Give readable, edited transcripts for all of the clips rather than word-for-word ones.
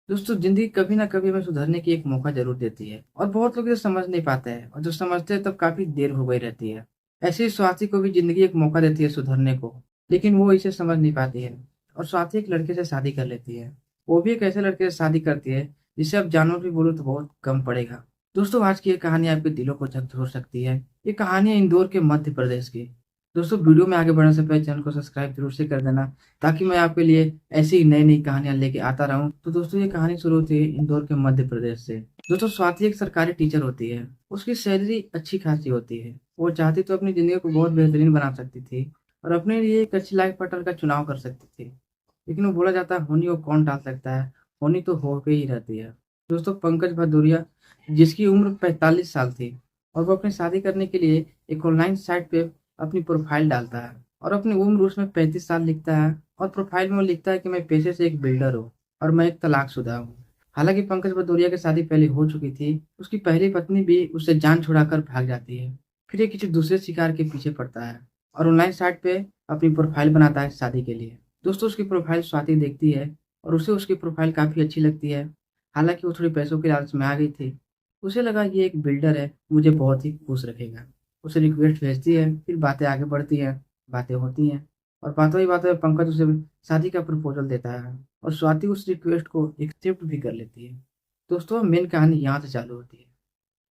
दोस्तों, जिंदगी कभी ना कभी हमें सुधरने की एक मौका जरूर देती है और बहुत लोग इसे समझ नहीं पाते हैं, और जो समझते हैं तब काफी देर हो गई रहती है। ऐसे ही स्वाति को भी जिंदगी एक मौका देती है सुधरने को, लेकिन वो इसे समझ नहीं पाती है और स्वाति एक लड़के से शादी कर लेती है। वो भी एक ऐसे लड़के से शादी करती है जिसे अब जानवर भी बोलो तो बहुत कम पड़ेगा। दोस्तों, आज की ये कहानी आपके दिलों को झकझोर सकती है। ये कहानी है इंदौर के मध्य प्रदेश की। दोस्तों, वीडियो में आगे बढ़ने से पहले चैनल को सब्सक्राइब जरूर से कर देना, ताकि मैं आपके लिए ऐसी ही नई नई कहानियां लेके आता रहूं। तो दोस्तों, ये कहानी शुरू होती है इंदौर के मध्य प्रदेश से। दोस्तों, स्वाति एक सरकारी टीचर होती है। उसकी सैलरी अच्छी खासी होती है। वो चाहती तो अपनी जिंदगी को बहुत बेहतरीन बना सकती थी और अपने लिए एक अच्छी लाइफ पार्टनर का चुनाव कर सकती थी। लेकिन वो बोला जाता है, होनी को कौन टाल सकता है, होनी तो हो के ही रहती है। दोस्तों, पंकज भदौरिया, जिसकी उम्र 45 साल थी, और वो अपनी शादी करने के लिए एक ऑनलाइन साइट पे अपनी प्रोफाइल डालता है और अपनी उम्र उसमें 35 साल लिखता है। और प्रोफाइल में वो लिखता है कि मैं पेशे से एक बिल्डर हूँ और मैं एक तलाकशुदा हूँ। हालांकि पंकज भदौरिया की शादी पहले हो चुकी थी, उसकी पहली पत्नी भी उससे जान छुड़ाकर भाग जाती है। फिर ये किसी दूसरे शिकार के पीछे पड़ता है और ऑनलाइन साइट पे अपनी प्रोफाइल बनाता है शादी के लिए। दोस्तों, उसकी प्रोफाइल स्वाति देखती है और उसे उसकी प्रोफाइल काफी अच्छी लगती है। हालांकि वो थोड़ी पैसों के लालच में आ गई थी। उसे लगा ये एक बिल्डर है, मुझे बहुत ही खुश रखेगा। उसे रिक्वेस्ट भेजती है, फिर बातें आगे बढ़ती हैं, बातें होती हैं, और बातों ही बातों में पंकज उसे शादी का प्रपोजल देता है और स्वाति उस रिक्वेस्ट को एक्सेप्ट भी कर लेती है। दोस्तों, मेन कहानी यहाँ से चालू होती है।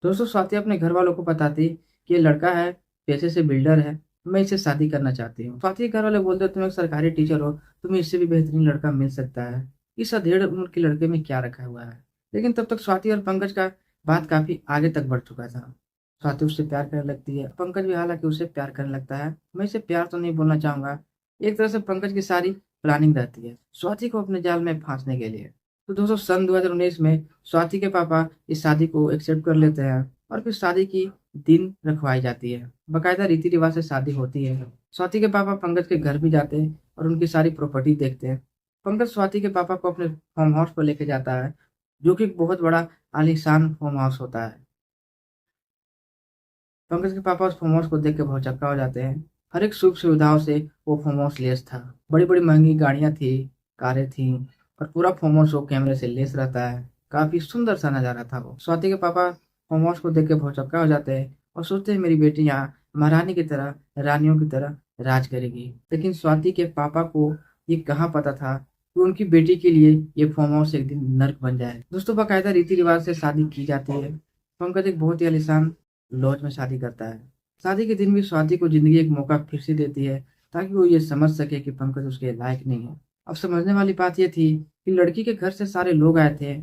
दोस्तों, स्वाति अपने घर वालों को बताती कि ये लड़का है, पैसे से बिल्डर है, मैं इससे शादी करना चाहती हूँ। स्वाति के घर वाले बोलते, तुम एक सरकारी टीचर हो, तुम्हें इससे भी बेहतरीन लड़का मिल सकता है। इस अधेड़ उम्र के लड़के में क्या रखा हुआ है। लेकिन तब तक स्वाति और पंकज का बात काफी आगे तक बढ़ चुका था। स्वाति उससे प्यार करने लगती है, पंकज भी हालांकि उसे प्यार करने लगता है। मैं इसे प्यार तो नहीं बोलना चाहूंगा, एक तरह से पंकज की सारी प्लानिंग रहती है स्वाति को अपने जाल में फांसने के लिए। तो दोस्तों, सन 2019 में स्वाति के पापा इस शादी को एक्सेप्ट कर लेते हैं और फिर शादी की दिन रखवाई जाती है। बकायदा रीति रिवाज से शादी होती है। स्वाति के पापा पंकज के घर भी जाते हैं और उनकी सारी प्रॉपर्टी देखते हैं। पंकज स्वाति के पापा को अपने फार्म हाउस पर लेके जाता है, जो कि एक बहुत बड़ा आलीशान फार्म हाउस होता है। पंकज के पापा उस फार्म हाउस को देख के बहुत चक्का हो जाते हैं। हर एक सुख सुविधाओं से वो फार्म हाउस लेस था। बड़ी बड़ी महंगी गाड़ियां थी, कारें थी, और पूरा फार्म हाउस वो कैमरे से लेस रहता है। काफी सुंदर सा नजारा था वो। स्वाति के पापा फार्म हाउस को देख के बहुत चक्का हो जाते हैं और सोचते हैं, मेरी बेटी यहाँ महारानी की तरह, रानियों की तरह राज करेगी। लेकिन स्वाति के पापा को ये कहाँ पता था कि उनकी बेटी के लिए ये फार्म हाउस एक दिन नर्क बन जाए। दोस्तों, बाकायदा रीति रिवाज से शादी की जाती है। पंकज एक बहुत ही आलीशान लॉज में शादी करता है। शादी के दिन भी स्वाति को जिंदगी एक मौका फिर से देती है, ताकि वो ये समझ सके कि पंकज उसके लायक नहीं है। अब समझने वाली बात ये थी कि लड़की के घर से सारे लोग आए थे,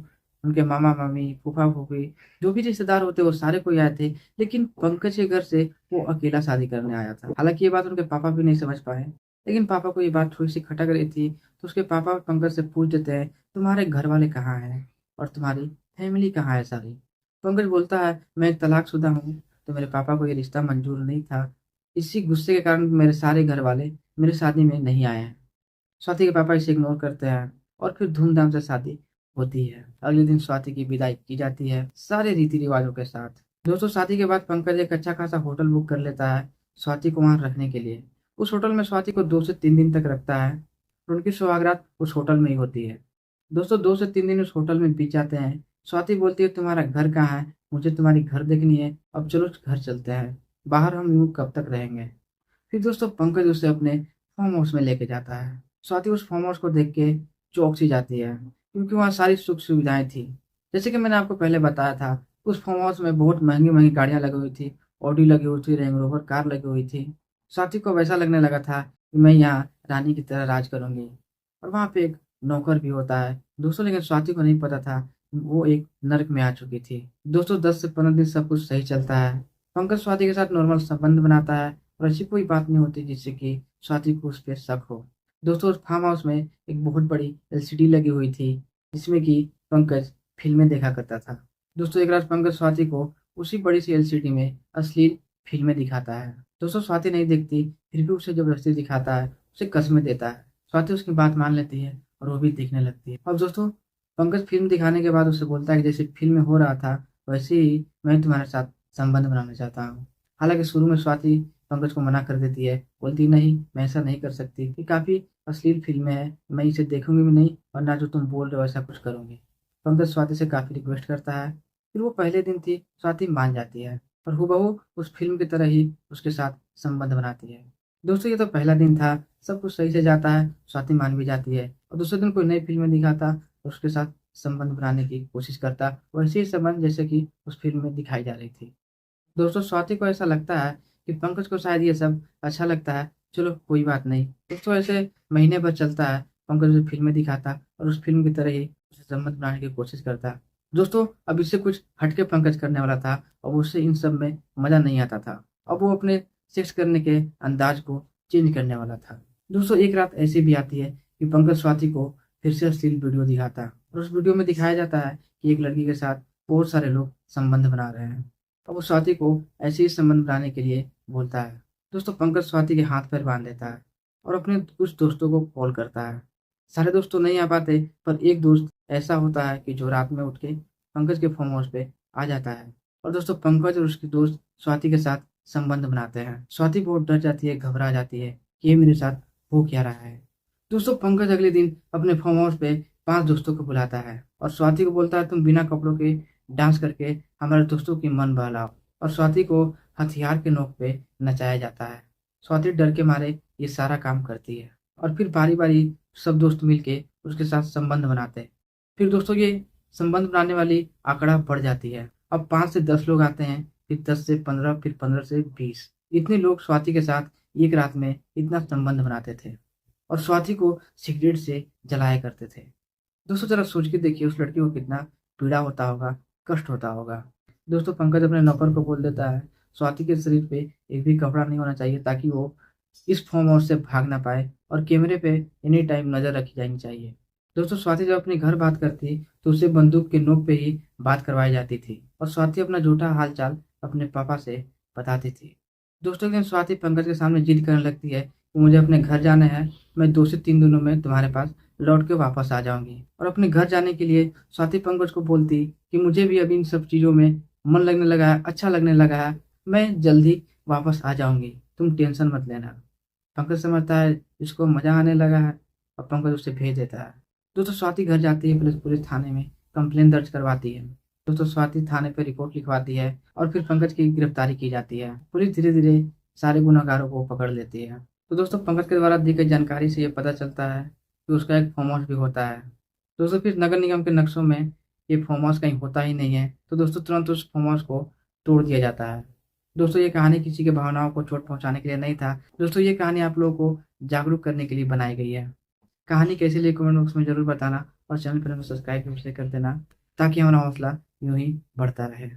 उनके मामा मामी, फूफा फूफी, जो भी रिश्तेदार होते वो सारे कोई आए थे। लेकिन पंकज के घर से वो अकेला शादी करने आया था। हालांकि ये बात उनके पापा भी नहीं समझ पाए, लेकिन पापा को ये बात थोड़ी सी खटक रही थी। तो उसके पापा पंकज से पूछ देते हैं, तुम्हारे घर वाले कहाँ हैं और तुम्हारी फैमिली कहाँ है सारी। पंकज बोलता है, मैं एक तलाकशुदा हूँ, तो मेरे पापा को ये रिश्ता मंजूर नहीं था। इसी गुस्से के कारण मेरे सारे घर वाले मेरी शादी में नहीं आए हैं। स्वाति के पापा इसे इग्नोर करते हैं और फिर धूमधाम से शादी होती है। अगले दिन स्वाति की विदाई की जाती है, सारे रीति रिवाजों के साथ। दोस्तों, शादी के बाद पंकज एक अच्छा खासा होटल बुक कर लेता है स्वाति को वहां रखने के लिए। उस होटल में स्वाति को 2 से 3 दिन तक रखता है और उनकी सुहागरात उस होटल में ही होती है। दोस्तों, 2 से 3 दिन उस होटल में बीत जाते हैं। स्वाति बोलती है, तुम्हारा घर कहाँ है, मुझे तुम्हारी घर देखनी है, अब चलो घर चलते हैं, बाहर हम यूं कब तक रहेंगे। फिर दोस्तों, पंकज उसे अपने फार्म हाउस में लेके जाता है। स्वाति उस फार्म हाउस को देख के चौंक सी जाती है, क्योंकि वहाँ सारी सुख सुविधाएं थी। जैसे कि मैंने आपको पहले बताया था, उस फार्म हाउस में बहुत महंगी महंगी गाड़ियां लगी हुई थी, ऑडी लगी हुई थी, रेंज रोवर कार लगी हुई थी। स्वाति को वैसा लगने लगा था कि मैं यहाँ रानी की तरह राज करूंगी। और वहाँ पे एक नौकर भी होता है दोस्तों, लेकिन स्वाति को नहीं पता था वो एक नर्क में आ चुकी थी। दोस्तों, 10 से 15 दिन सब कुछ सही चलता है। पंकज स्वाति के साथ नॉर्मल संबंध बनाता है और ऐसी कोई बात नहीं होती जिससे कि स्वाति को उस पर शक हो। दोस्तों, उस फार्म हाउस में एक बहुत बड़ी एलसीडी लगी हुई थी, जिसमें कि पंकज फिल्में देखा करता था। दोस्तों, एक रात पंकज स्वाति को उसी बड़ी सी एलसीडी में अश्लील फिल्में दिखाता है। दोस्तों, स्वाति नहीं देखती, फिर भी उसे जबरदस्ती दिखाता है, उसे कसमें देता है। स्वाति उसकी बात मान लेती है और वो भी देखने लगती है। अब दोस्तों, पंकज फिल्म दिखाने के बाद उससे बोलता है कि जैसे फिल्म में हो रहा था वैसे ही मैं तुम्हारे साथ संबंध बनाना चाहता हूँ। हालांकि शुरू में स्वाति पंकज को मना कर देती है, बोलती नहीं, मैं ऐसा नहीं कर सकती, ये काफी अश्लील फिल्में है, मैं इसे देखूंगी भी नहीं, और ना जो तुम बोल रहे हो ऐसा कुछ करूंगी। पंकज स्वाति से काफ़ी रिक्वेस्ट करता है। फिर वो पहले दिन थी स्वाति मान जाती है और हूबहू उस फिल्म की तरह ही उसके साथ संबंध बनाती है। दोस्तों ये तो पहला दिन था, सब कुछ सही से जाता है, स्वाति मान भी जाती है और दूसरे दिन कोई नई फिल्म में दिखाता और उसके साथ संबंध बनाने की कोशिश करता, वैसे ही संबंध जैसे कि उस फिल्म में दिखाई जा रही थी। दोस्तों स्वाति को ऐसा लगता है कि पंकज को शायद ये सब अच्छा लगता है, चलो कोई बात नहीं। दोस्तों ऐसे महीने भर चलता है, पंकज उसे फिल्में दिखाता और उस फिल्म की तरह ही उसे संबंध बनाने की कोशिश करता। दोस्तों अब इससे कुछ हटके पंकज करने वाला था और उससे इन सब में मजा नहीं आता था। अब वो अपने सेक्स करने के अंदाज को चेंज करने वाला था। दोस्तों एक रात ऐसी भी आती है कि पंकज स्वाति को फिर से अश्लील वीडियो दिखाता और उस वीडियो में दिखाया जाता है कि एक लड़की के साथ बहुत सारे लोग संबंध बना रहे हैं। अब वो स्वाति को ऐसे ही संबंध बनाने के लिए बोलता है। दोस्तों पंकज स्वाति के हाथ पैर बांध देता है और अपने कुछ दोस्तों को कॉल करता है। सारे दोस्त तो नहीं आ पाते, पर एक दोस्त ऐसा होता है कि जो रात में उठ के पंकज के फार्म हाउस पे आ जाता है और दोस्तों पंकज और उसके दोस्त स्वाति के साथ संबंध बनाते हैं। स्वाति बहुत डर जाती है, घबरा जाती है कि ये मेरे साथ हो क्या रहा है। दोस्तों पंकज अगले दिन अपने फार्म हाउस पे 5 दोस्तों को बुलाता है और स्वाति को बोलता है तुम बिना कपड़ों के डांस करके हमारे दोस्तों की मन बहलाओ, और स्वाति को हथियार के नोक पे नचाया जाता है। स्वाति डर के मारे ये सारा काम करती है और फिर बारी बारी सब दोस्त मिलके उसके साथ संबंध बनाते हैं। फिर दोस्तों ये संबंध बनाने वाली आंकड़ा बढ़ जाती है। अब 5 से 10 लोग आते हैं, फिर 10 से 15, फिर 15 से 20। इतने लोग स्वाति के साथ एक रात में इतना संबंध बनाते थे और स्वाति को सिगरेट से जलाया करते थे। दोस्तों जरा सोच के देखिए उस लड़की को कितना पीड़ा होता होगा, कष्ट होता होगा। दोस्तों पंकज अपने नौकर को बोल देता है स्वाति के शरीर पे एक भी कपड़ा नहीं होना चाहिए ताकि वो इस फार्म हाउस से भाग ना पाए, और कैमरे पे एनी टाइम नजर रखी जानी चाहिए। दोस्तों स्वाति जब अपने घर बात करती तो उसे बंदूक के नोक पे ही बात करवाई जाती थी और स्वाति अपना झूठा हालचाल अपने पापा से बताती थी। दोस्तों एक दिन स्वाति पंकज के सामने जिद करने लगती है कि मुझे अपने घर जाना है, मैं 2 से 3 दिनों में तुम्हारे पास लौट के वापस आ जाऊंगी। और अपने घर जाने के लिए स्वाति पंकज को बोलती कि मुझे भी अभी इन सब चीज़ों में मन लगने लगा है, अच्छा लगने लगा है, मैं जल्दी वापस आ जाऊंगी, तुम टेंशन मत लेना। पंकज समझता है इसको मजा आने लगा है और पंकज उसे भेज देता है। दोस्तों स्वाति घर जाती है, पुलिस थाने में कंप्लेन दर्ज करवाती है। दोस्तों स्वाति थाने पर रिपोर्ट लिखवाती है और फिर पंकज की गिरफ्तारी की जाती है। पुलिस धीरे धीरे सारे गुनाहगारों को पकड़ लेती है। तो दोस्तों पंकज के द्वारा दी गई जानकारी से ये पता चलता है कि उसका एक फार्म हाउस भी होता है। दोस्तों फिर नगर निगम के नक्शों में ये फार्म हाउस कहीं होता ही नहीं है, तो दोस्तों तुरंत उस फार्म हाउस को तोड़ दिया जाता है। दोस्तों ये कहानी किसी के भावनाओं को चोट पहुंचाने के लिए नहीं था। दोस्तों ये कहानी आप लोगों को जागरूक करने के लिए बनाई गई है। कहानी कैसी लगी कमेंट बॉक्स में जरूर बताना और चैनल पर सब्सक्राइब भी कर देना ताकि हमारा हौसला यूं ही बढ़ता रहे।